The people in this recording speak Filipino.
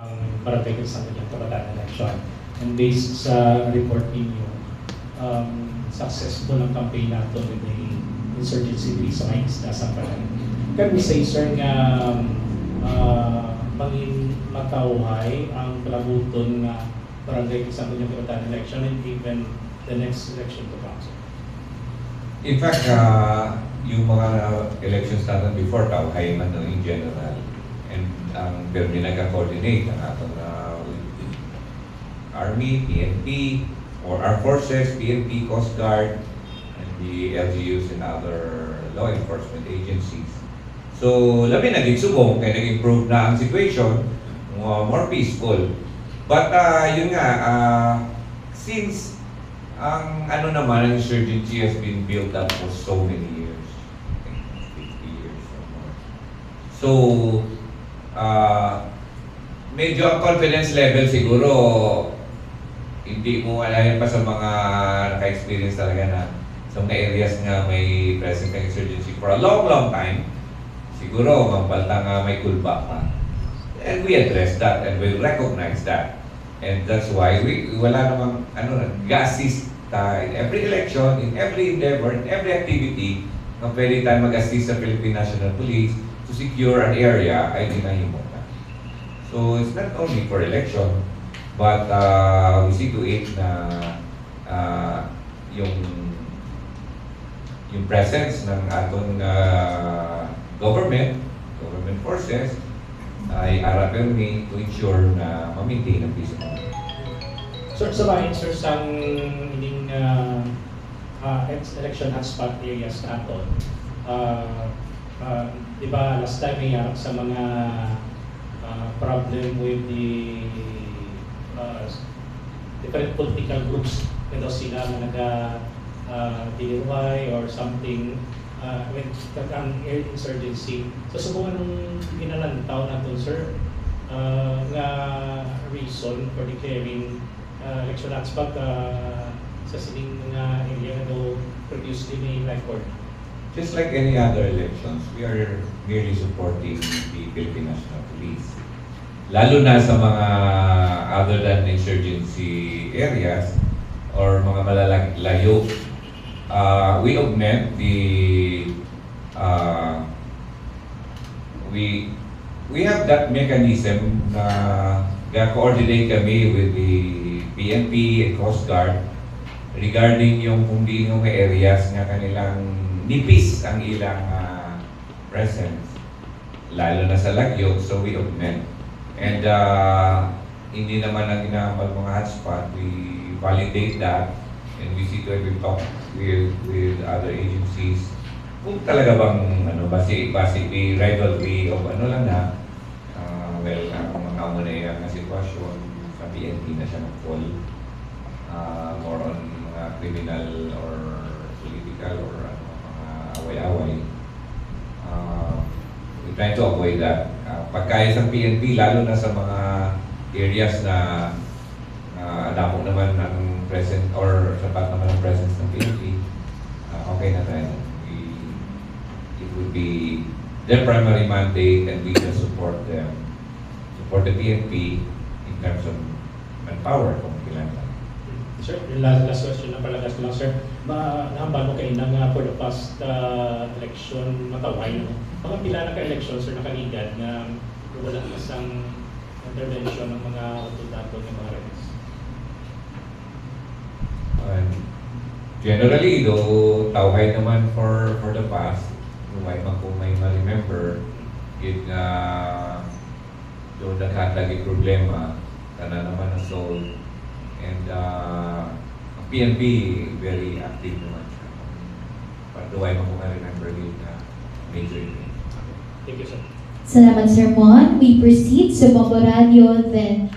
ang barangay sa kanyang kabataan election. And based sa report ninyo, successful ang campaign nato with the insurgency bill sa mga isla sa Palan. Can we say, sir, nga mangin matawhay ang palabuton nga barangay sa kanyang kabataan election and even the next election to come? In fact, yung mga elections natin before, tawhay man in general. And ang Bernie nagka-coordinate ang atong Army, PNP, or Armed Forces, PNP, Coast Guard, and the LGUs and other law enforcement agencies. So, labi nag-igsubong, kaya nag-improve na ang situation, more peaceful. But yun nga, since ang naman, ang insurgency has been built up for so many years, I think 50 years or more. So, medyo ang confidence level siguro hindi mo alayan pa sa mga naka-experience talaga na sa mga areas nga may present ng insurgency for a long time. Siguro, mampalta nga may kulba pa. And we address that and we recognize that. And that's why wala namang nag-assist in every election, in every endeavor, in every activity na pwede tayo mag-assist sa Philippine National Police to secure an area ay dinahimo na. So it's not only for election, but we see to it na yung presence ng atong government forces ay arapermi to ensure na ma-maintain ang peace. Sir, sa bahin, sir, sang hiling election hotspot areas na ito, di ba last time may harap sa mga problem with the different political groups na sila na nag-deliver or something with ang air insurgency. So subukan nung ginalantaw na ito, sir, nga reason for declaring election hotspot sa sining area na do previously may record. Just like any other elections, we are merely supporting the Philippine National Police. Lalo na sa mga other than insurgency areas or mga malalayo, we augment the we have that mechanism na coordinate kami with the PNP and Coast Guard regarding yung kung di yung areas nga kanilang nipis ang ilang presence, lalo na sa Lagyo, so we augment. And hindi naman ang ginagawa mga hotspot, we validate that and we see to it, we talk with other agencies kung talaga bang basic rivalry of lang na ang mga muna na sitwasyon sa PNP na siya mag-fall more on mga criminal or political or mga away-away. We try to avoid that. Pagkaya sa PNP, lalo na sa mga areas na damo naman ang present or sapat naman ang presence ng PNP, okay na tayo. It would be their primary mandate and we can support them, support the PNP in terms of manpower kung kailangan. Sir, last question na palagas ko lang, sir. Nahambal mo kayo ng for the past election mataway, no? Mga pila na ka-election, sir, nakalingad na wala na isang intervention ng mga otoridad ng mga rebels. Generally, though, tawhay naman for the past, kung may ma-remember, yun nga doon naghataging problema, kana naman ang solve. And ang PNP, very active naman siya. Patuway mo kung ma-remember yun na major event. Thank you, sir. Salamat, Sir Mon. We proceed sa Bombo Radio, then